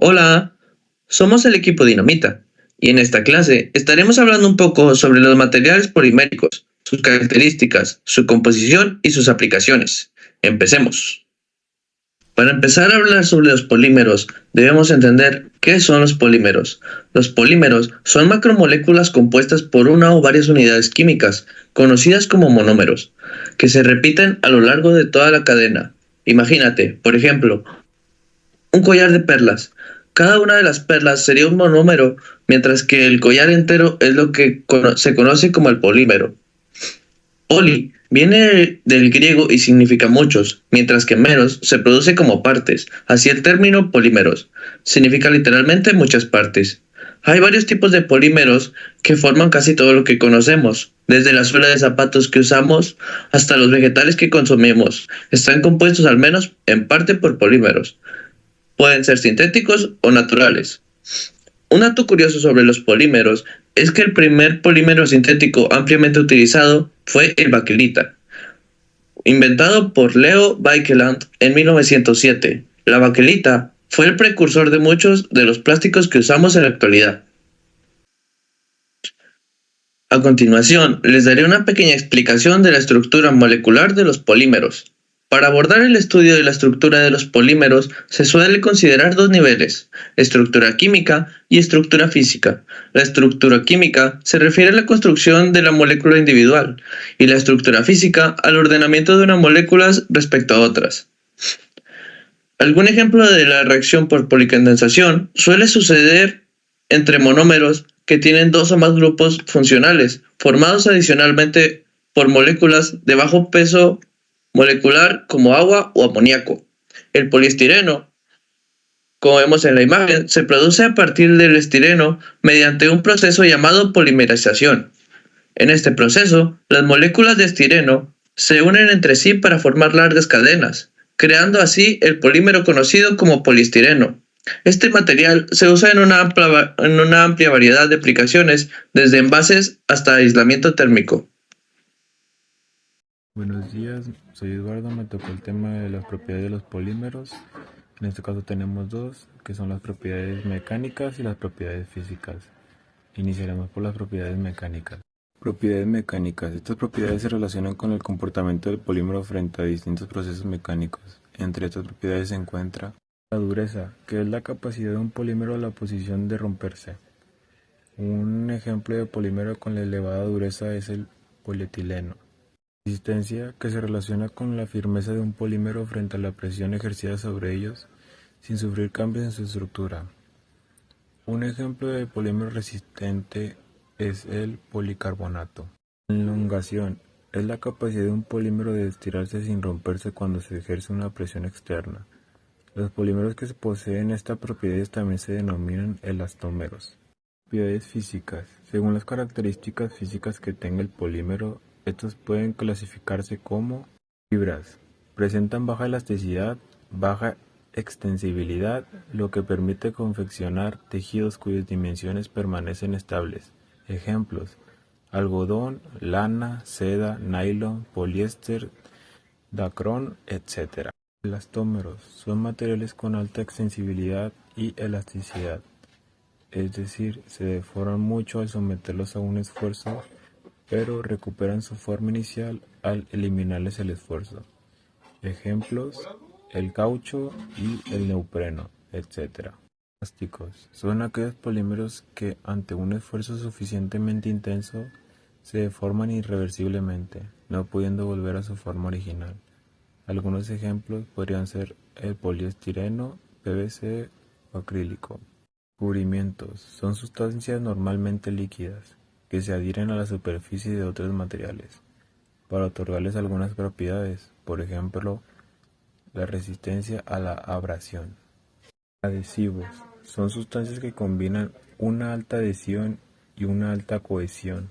Hola, somos el equipo Dinamita y en esta clase estaremos hablando un poco sobre los materiales poliméricos, sus características, su composición y sus aplicaciones. Empecemos. Para empezar a hablar sobre los polímeros, debemos entender qué son los polímeros. Los polímeros son macromoléculas compuestas por una o varias unidades químicas, conocidas como monómeros, que se repiten a lo largo de toda la cadena. Imagínate, por ejemplo, un collar de perlas. Cada una de las perlas sería un monómero, mientras que el collar entero es lo que se conoce como el polímero. Poli viene del griego y significa muchos, mientras que meros se produce como partes. Así el término polímeros significa literalmente muchas partes. Hay varios tipos de polímeros que forman casi todo lo que conocemos, desde la suela de zapatos que usamos hasta los vegetales que consumimos. Están compuestos al menos en parte por polímeros. Pueden ser sintéticos o naturales. Un dato curioso sobre los polímeros es que el primer polímero sintético ampliamente utilizado fue el baquelita, inventado por Leo Baekeland en 1907. La baquelita fue el precursor de muchos de los plásticos que usamos en la actualidad. A continuación, les daré una pequeña explicación de la estructura molecular de los polímeros. Para abordar el estudio de la estructura de los polímeros, se suele considerar dos niveles: estructura química y estructura física. La estructura química se refiere a la construcción de la molécula individual, y la estructura física al ordenamiento de unas moléculas respecto a otras. Algún ejemplo de la reacción por policondensación suele suceder entre monómeros que tienen dos o más grupos funcionales, formados adicionalmente por moléculas de bajo peso molecular como agua o amoníaco. El poliestireno, como vemos en la imagen, se produce a partir del estireno mediante un proceso llamado polimerización. En este proceso, las moléculas de estireno se unen entre sí para formar largas cadenas, creando así el polímero conocido como poliestireno. Este material se usa en una amplia variedad de aplicaciones, desde envases hasta aislamiento térmico. Buenos días, soy Eduardo, me tocó el tema de las propiedades de los polímeros. En este caso tenemos dos, que son las propiedades mecánicas y las propiedades físicas. Iniciaremos por las propiedades mecánicas. Propiedades mecánicas. Estas propiedades se relacionan con el comportamiento del polímero frente a distintos procesos mecánicos. Entre estas propiedades se encuentra la dureza, que es la capacidad de un polímero a la posición de romperse. Un ejemplo de polímero con la elevada dureza es el polietileno. Resistencia, que se relaciona con la firmeza de un polímero frente a la presión ejercida sobre ellos sin sufrir cambios en su estructura. Un ejemplo de polímero resistente es el policarbonato. Elongación es la capacidad de un polímero de estirarse sin romperse cuando se ejerce una presión externa. Los polímeros que poseen estas propiedades también se denominan elastómeros. Propiedades físicas. Según las características físicas que tenga el polímero, estos pueden clasificarse como fibras. Presentan baja elasticidad, baja extensibilidad, lo que permite confeccionar tejidos cuyas dimensiones permanecen estables. Ejemplos: algodón, lana, seda, nylon, poliéster, dacrón, etc. Elastómeros son materiales con alta extensibilidad y elasticidad, es decir, se deforman mucho al someterlos a un esfuerzo, pero recuperan su forma inicial al eliminarles el esfuerzo. Ejemplos: el caucho y el neopreno, etc. Plásticos son aquellos polímeros que, ante un esfuerzo suficientemente intenso, se deforman irreversiblemente, no pudiendo volver a su forma original. Algunos ejemplos podrían ser el poliestireno, PVC o acrílico. Cubrimientos son sustancias normalmente líquidas que se adhieren a la superficie de otros materiales para otorgarles algunas propiedades, por ejemplo, la resistencia a la abrasión. Adhesivos son sustancias que combinan una alta adhesión y una alta cohesión,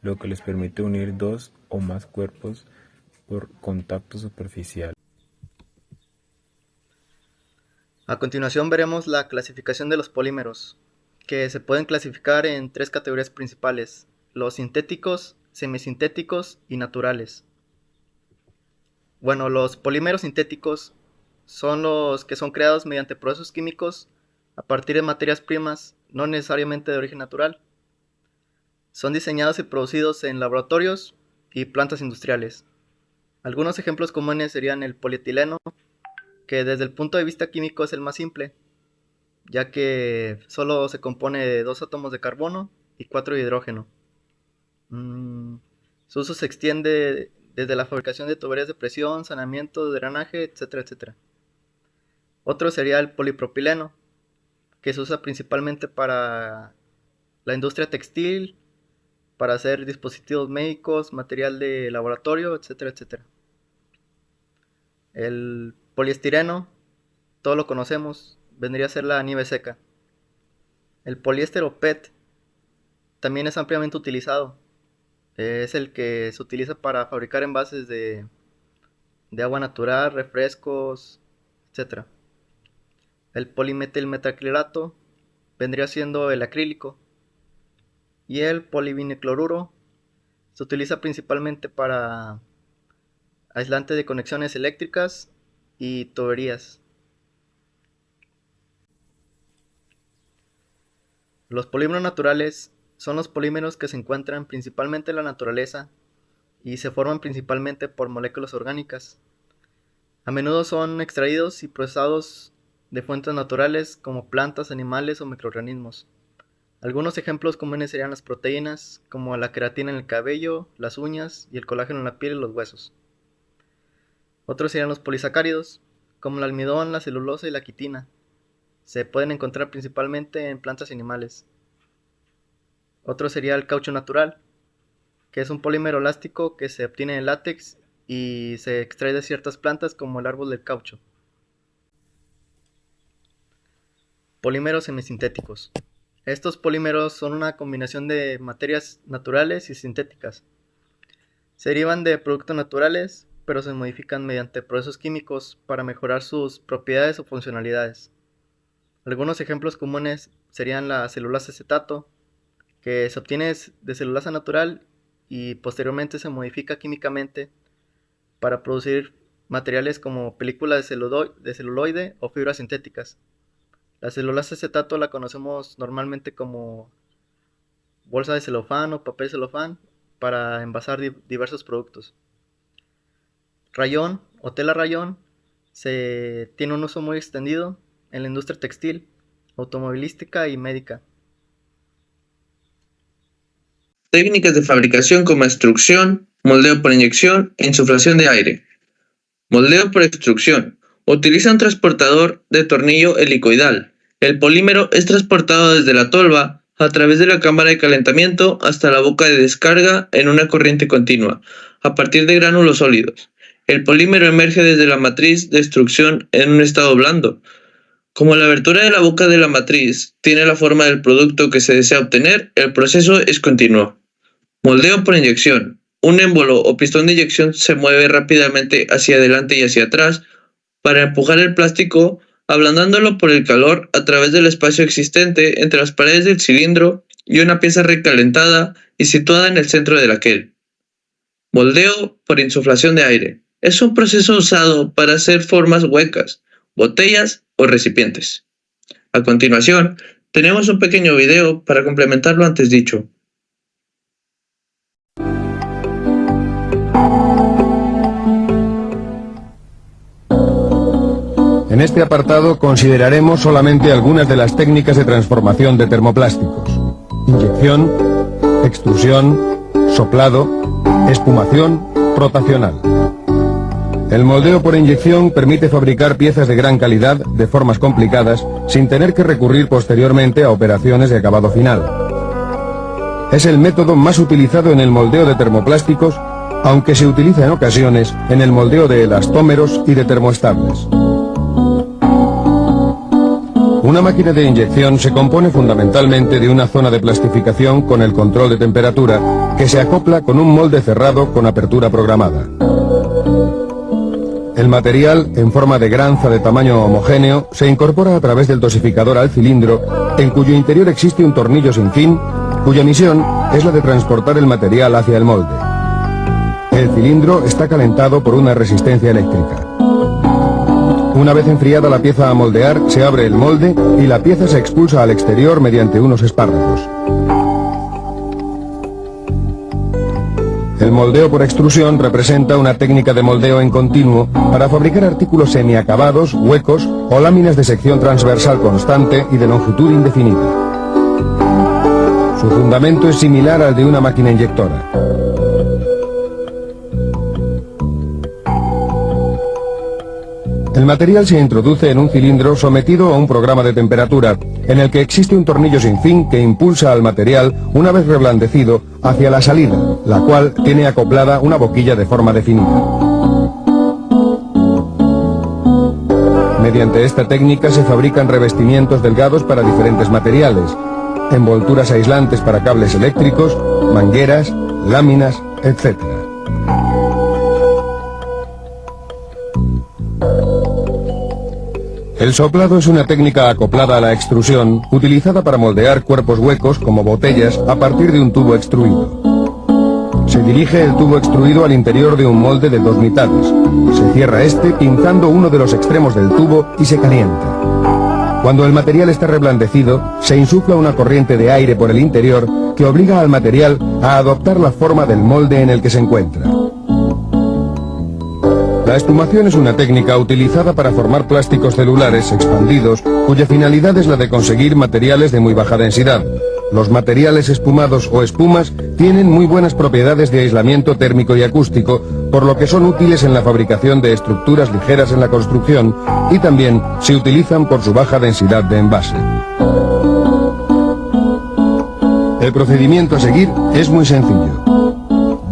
lo que les permite unir dos o más cuerpos por contacto superficial. A continuación veremos la clasificación de los polímeros, que se pueden clasificar en tres categorías principales: los sintéticos, semisintéticos y naturales. Bueno, los polímeros sintéticos son los que son creados mediante procesos químicos a partir de materias primas no necesariamente de origen natural. Son diseñados y producidos en laboratorios y plantas industriales. Algunos ejemplos comunes serían el polietileno, que desde el punto de vista químico es el más simple, ya que solo se compone de 2 átomos de carbono y 4 de hidrógeno. Su uso se extiende desde la fabricación de tuberías de presión, saneamiento, drenaje, etcétera, etcétera. Otro sería el polipropileno, que se usa principalmente para la industria textil, para hacer dispositivos médicos, material de laboratorio, etcétera, etcétera. El poliestireno, todos lo conocemos, vendría a ser la nieve seca. El poliéster o PET también es ampliamente utilizado. Es el que se utiliza para fabricar envases de agua natural, refrescos, etc. El polimetilmetacrilato vendría siendo el acrílico. Y el polivinilcloruro se utiliza principalmente para aislante de conexiones eléctricas y tuberías. Los polímeros naturales son los polímeros que se encuentran principalmente en la naturaleza y se forman principalmente por moléculas orgánicas. A menudo son extraídos y procesados de fuentes naturales como plantas, animales o microorganismos. Algunos ejemplos comunes serían las proteínas, como la queratina en el cabello, las uñas y el colágeno en la piel y los huesos. Otros serían los polisacáridos, como el almidón, la celulosa y la quitina. Se pueden encontrar principalmente en plantas y animales. Otro sería el caucho natural, que es un polímero elástico que se obtiene en látex y se extrae de ciertas plantas como el árbol del caucho. Polímeros semisintéticos. Estos polímeros son una combinación de materias naturales y sintéticas. Se derivan de productos naturales, pero se modifican mediante procesos químicos para mejorar sus propiedades o funcionalidades. Algunos ejemplos comunes serían la celulasa acetato, que se obtiene de celulasa natural y posteriormente se modifica químicamente para producir materiales como películas de celuloide o fibras sintéticas. La celulasa acetato la conocemos normalmente como bolsa de celofán o papel celofán para envasar diversos productos. Rayón o tela rayón tiene un uso muy extendido en la industria textil, automovilística y médica. Técnicas de fabricación como extrusión, moldeo por inyección e insuflación de aire. Moldeo por extrusión. Utiliza un transportador de tornillo helicoidal. El polímero es transportado desde la tolva a través de la cámara de calentamiento hasta la boca de descarga en una corriente continua, a partir de gránulos sólidos. El polímero emerge desde la matriz de extrusión en un estado blando. Como la abertura de la boca de la matriz tiene la forma del producto que se desea obtener, el proceso es continuo. Moldeo por inyección. Un émbolo o pistón de inyección se mueve rápidamente hacia adelante y hacia atrás para empujar el plástico, ablandándolo por el calor a través del espacio existente entre las paredes del cilindro y una pieza recalentada y situada en el centro de aquel. Moldeo por insuflación de aire. Es un proceso usado para hacer formas huecas, botellas o recipientes. A continuación, tenemos un pequeño video para complementar lo antes dicho. En este apartado consideraremos solamente algunas de las técnicas de transformación de termoplásticos: inyección, extrusión, soplado, espumación, rotacional. El moldeo por inyección permite fabricar piezas de gran calidad de formas complicadas sin tener que recurrir posteriormente a operaciones de acabado final. Es el método más utilizado en el moldeo de termoplásticos, aunque se utiliza en ocasiones en el moldeo de elastómeros y de termoestables. Una máquina de inyección se compone fundamentalmente de una zona de plastificación con el control de temperatura que se acopla con un molde cerrado con apertura programada. El material, en forma de granza de tamaño homogéneo, se incorpora a través del dosificador al cilindro, en cuyo interior existe un tornillo sin fin, cuya misión es la de transportar el material hacia el molde. El cilindro está calentado por una resistencia eléctrica. Una vez enfriada la pieza a moldear, se abre el molde y la pieza se expulsa al exterior mediante unos espárragos. El moldeo por extrusión representa una técnica de moldeo en continuo para fabricar artículos semiacabados, huecos o láminas de sección transversal constante y de longitud indefinida. Su fundamento es similar al de una máquina inyectora. El material se introduce en un cilindro sometido a un programa de temperatura, en el que existe un tornillo sin fin que impulsa al material, una vez reblandecido, hacia la salida, la cual tiene acoplada una boquilla de forma definida. Mediante esta técnica se fabrican revestimientos delgados para diferentes materiales, envolturas aislantes para cables eléctricos, mangueras, láminas, etc. El soplado es una técnica acoplada a la extrusión, utilizada para moldear cuerpos huecos como botellas a partir de un tubo extruido. Se dirige el tubo extruido al interior de un molde de dos mitades. Se cierra este pinzando uno de los extremos del tubo y se calienta. Cuando el material está reblandecido, se insufla una corriente de aire por el interior que obliga al material a adoptar la forma del molde en el que se encuentra. La espumación es una técnica utilizada para formar plásticos celulares expandidos, cuya finalidad es la de conseguir materiales de muy baja densidad. Los materiales espumados o espumas tienen muy buenas propiedades de aislamiento térmico y acústico, por lo que son útiles en la fabricación de estructuras ligeras en la construcción y también se utilizan por su baja densidad de envase. El procedimiento a seguir es muy sencillo.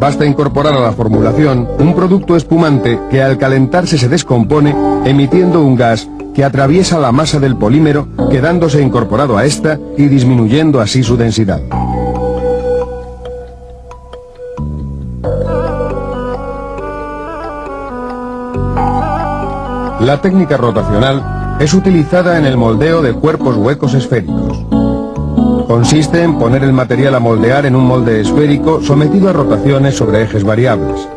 Basta incorporar a la formulación un producto espumante que al calentarse se descompone, emitiendo un gas que atraviesa la masa del polímero, quedándose incorporado a esta y disminuyendo así su densidad. La técnica rotacional es utilizada en el moldeo de cuerpos huecos esféricos. Consiste en poner el material a moldear en un molde esférico sometido a rotaciones sobre ejes variables.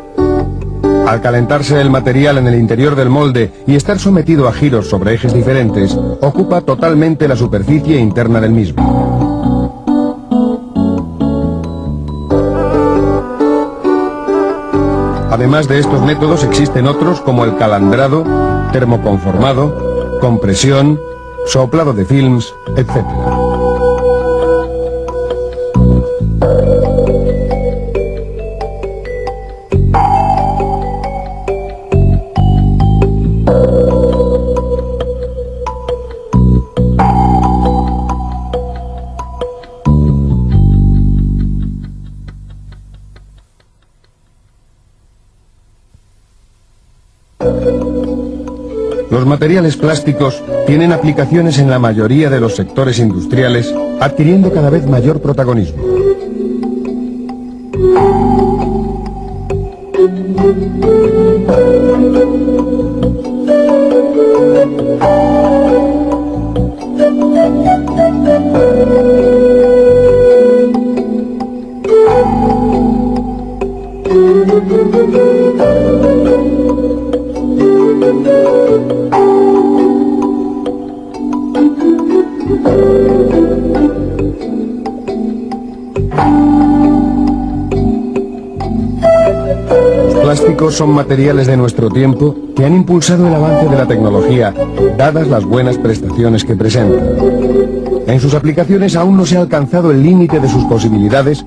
Al calentarse el material en el interior del molde y estar sometido a giros sobre ejes diferentes, ocupa totalmente la superficie interna del mismo. Además de estos métodos existen otros como el calandrado, termoconformado, compresión, soplado de films, etc. Los materiales plásticos tienen aplicaciones en la mayoría de los sectores industriales, adquiriendo cada vez mayor protagonismo. Los plásticos son materiales de nuestro tiempo que han impulsado el avance de la tecnología, dadas las buenas prestaciones que presentan. En sus aplicaciones aún no se ha alcanzado el límite de sus posibilidades,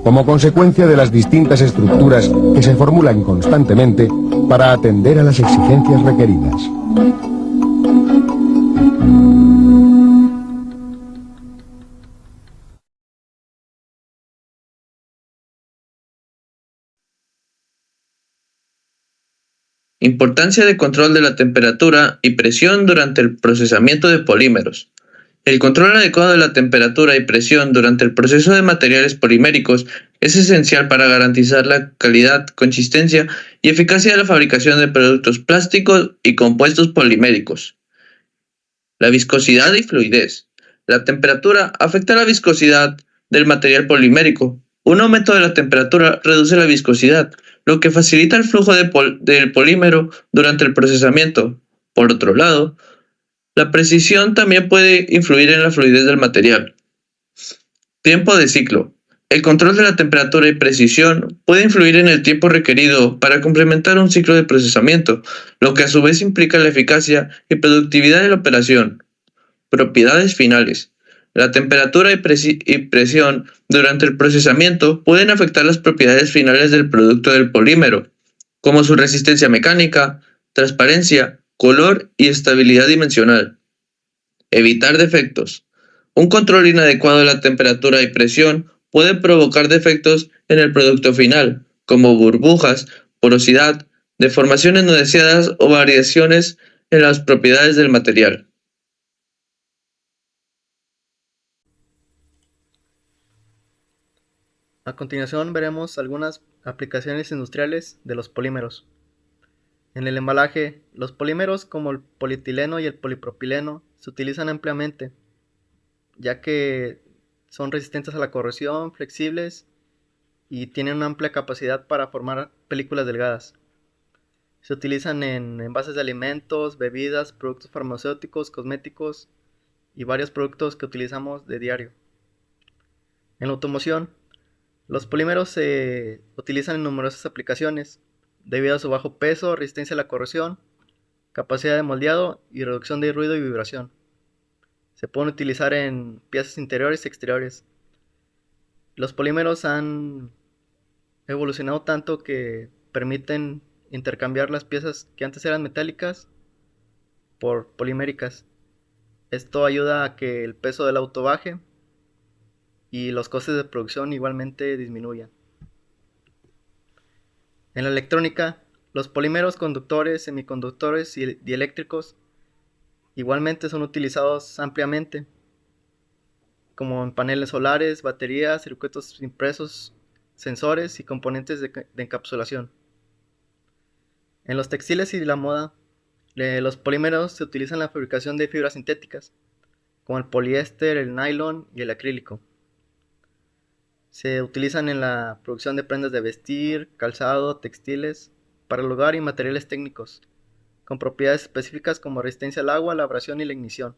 como consecuencia de las distintas estructuras que se formulan constantemente para atender a las exigencias requeridas. Importancia de control de la temperatura y presión durante el procesamiento de polímeros. El control adecuado de la temperatura y presión durante el proceso de materiales poliméricos es esencial para garantizar la calidad, consistencia y eficacia de la fabricación de productos plásticos y compuestos poliméricos. La viscosidad y fluidez. La temperatura afecta la viscosidad del material polimérico. Un aumento de la temperatura reduce la viscosidad, lo que facilita el flujo del polímero durante el procesamiento. Por otro lado, la precisión también puede influir en la fluidez del material. Tiempo de ciclo. El control de la temperatura y precisión puede influir en el tiempo requerido para complementar un ciclo de procesamiento, lo que a su vez implica la eficacia y productividad de la operación. Propiedades finales. La temperatura y presión durante el procesamiento pueden afectar las propiedades finales del producto del polímero, como su resistencia mecánica, transparencia, color y estabilidad dimensional. Evitar defectos. Un control inadecuado de la temperatura y presión puede provocar defectos en el producto final, como burbujas, porosidad, deformaciones no deseadas o variaciones en las propiedades del material. A continuación veremos algunas aplicaciones industriales de los polímeros. En el embalaje, los polímeros como el polietileno y el polipropileno se utilizan ampliamente, ya que son resistentes a la corrosión, flexibles y tienen una amplia capacidad para formar películas delgadas. Se utilizan en envases de alimentos, bebidas, productos farmacéuticos, cosméticos y varios productos que utilizamos de diario. En la automoción, los polímeros se utilizan en numerosas aplicaciones debido a su bajo peso, resistencia a la corrosión, capacidad de moldeado y reducción de ruido y vibración. Se pueden utilizar en piezas interiores y exteriores. Los polímeros han evolucionado tanto que permiten intercambiar las piezas que antes eran metálicas por poliméricas. Esto ayuda a que el peso del auto baje y los costes de producción igualmente disminuyan. En la electrónica, los polímeros conductores, semiconductores y dieléctricos igualmente son utilizados ampliamente, como en paneles solares, baterías, circuitos impresos, sensores y componentes de encapsulación. En los textiles y la moda, los polímeros se utilizan en la fabricación de fibras sintéticas, como el poliéster, el nylon y el acrílico. Se utilizan en la producción de prendas de vestir, calzado, textiles, para el hogar y materiales técnicos, con propiedades específicas como resistencia al agua, la abrasión y la ignición.